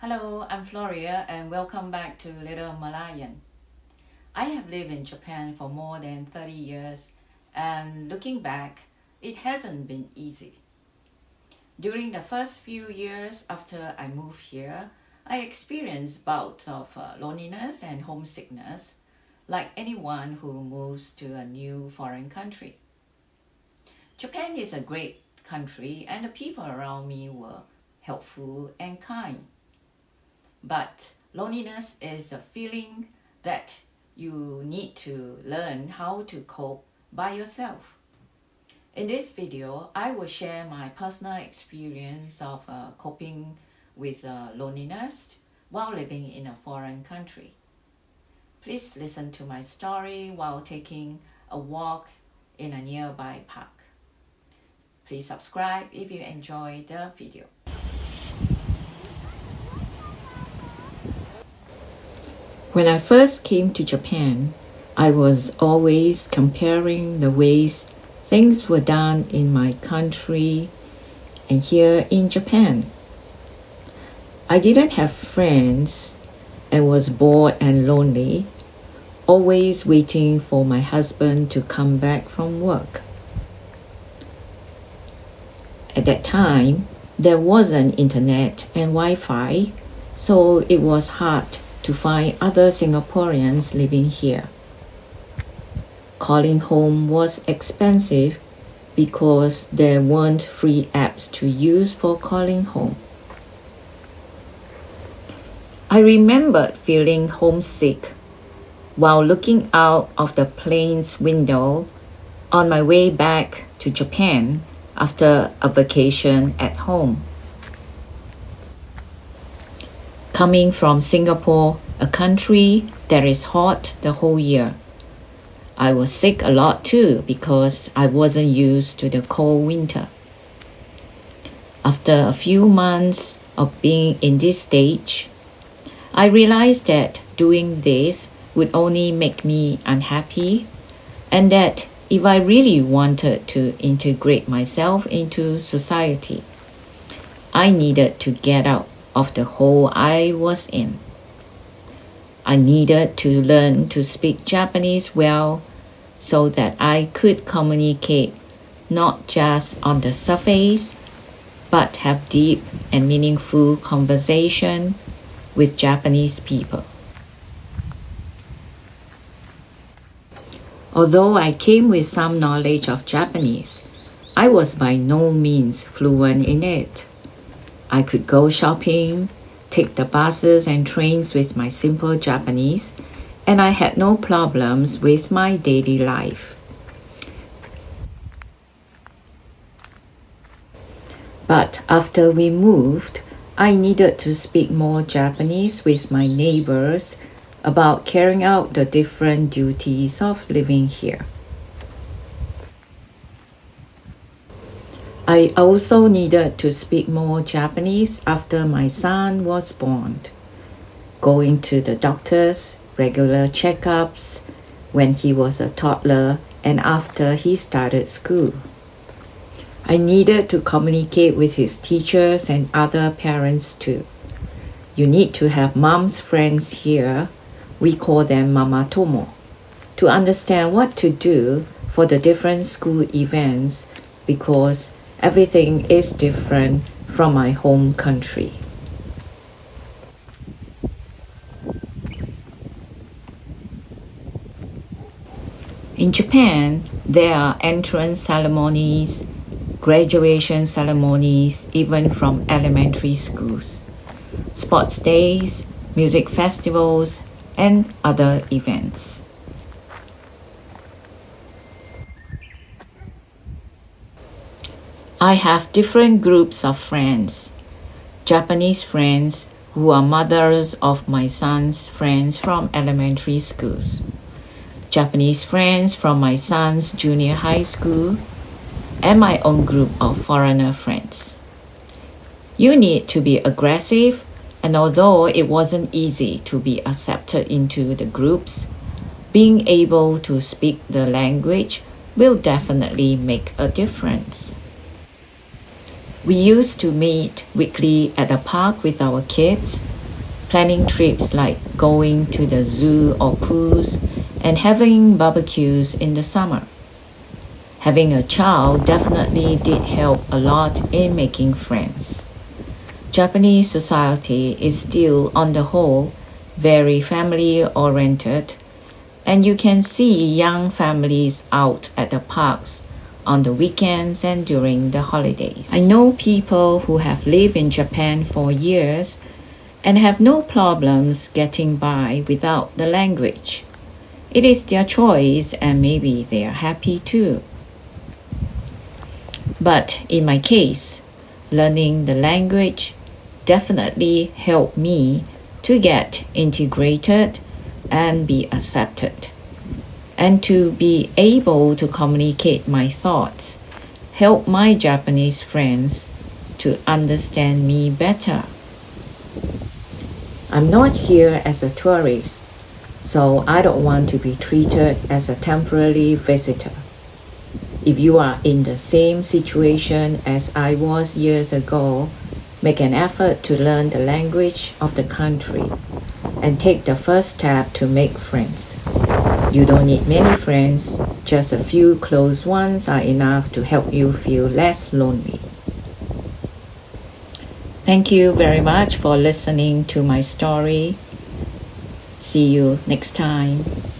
Hello, I'm Floria and welcome back to Little Malayan. I have lived in Japan for more than 30 years and looking back, it hasn't been easy. During the first few years after I moved here, I experienced bouts of loneliness and homesickness like anyone who moves to a new foreign country. Japan is a great country and the people around me were helpful and kind. But loneliness is a feeling that you need to learn how to cope by yourself. In this video, I will share my personal experience of coping with loneliness while living in a foreign country. Please listen to my story while taking a walk in a nearby park. Please subscribe if you enjoy the video. When I first came to Japan, I was always comparing the ways things were done in my country and here in Japan. I didn't have friends and was bored and lonely, always waiting for my husband to come back from work. At that time, there wasn't internet and Wi-Fi, so it was hard to find other Singaporeans living here. Calling home was expensive because there weren't free apps to use for calling home. I remembered feeling homesick while looking out of the plane's window on my way back to Japan after a vacation at home. Coming from Singapore, a country that is hot the whole year, I was sick a lot too because I wasn't used to the cold winter. After a few months of being in this stage, I realized that doing this would only make me unhappy and that if I really wanted to integrate myself into society, I needed to get out of the hole I was in. I needed to learn to speak Japanese well so that I could communicate not just on the surface, but have deep and meaningful conversation with Japanese people. Although I came with some knowledge of Japanese, I was by no means fluent in it. I could go shopping, take the buses and trains with my simple Japanese, and I had no problems with my daily life. But after we moved, I needed to speak more Japanese with my neighbors about carrying out the different duties of living here. I also needed to speak more Japanese after my son was born, going to the doctors, regular checkups when he was a toddler and after he started school. I needed to communicate with his teachers and other parents too. You need to have mom's friends here, we call them Mama Tomo, to understand what to do for the different school events because everything is different from my home country. In Japan, there are entrance ceremonies, graduation ceremonies, even from elementary schools, sports days, music festivals, and other events. I have different groups of friends. Japanese friends who are mothers of my son's friends from elementary schools. Japanese friends from my son's junior high school, and my own group of foreigner friends. You need to be aggressive, and although it wasn't easy to be accepted into the groups, being able to speak the language will definitely make a difference. We used to meet weekly at the park with our kids, planning trips like going to the zoo or pools and having barbecues in the summer. Having a child definitely did help a lot in making friends. Japanese society is still, on the whole, very family-oriented, and you can see young families out at the parks on the weekends and during the holidays. I know people who have lived in Japan for years and have no problems getting by without the language. It is their choice and maybe they are happy too. But in my case, learning the language definitely helped me to get integrated and be accepted. And to be able to communicate my thoughts, help my Japanese friends to understand me better. I'm not here as a tourist, so I don't want to be treated as a temporary visitor. If you are in the same situation as I was years ago, make an effort to learn the language of the country and take the first step to make friends. You don't need many friends, just a few close ones are enough to help you feel less lonely. Thank you very much for listening to my story. See you next time.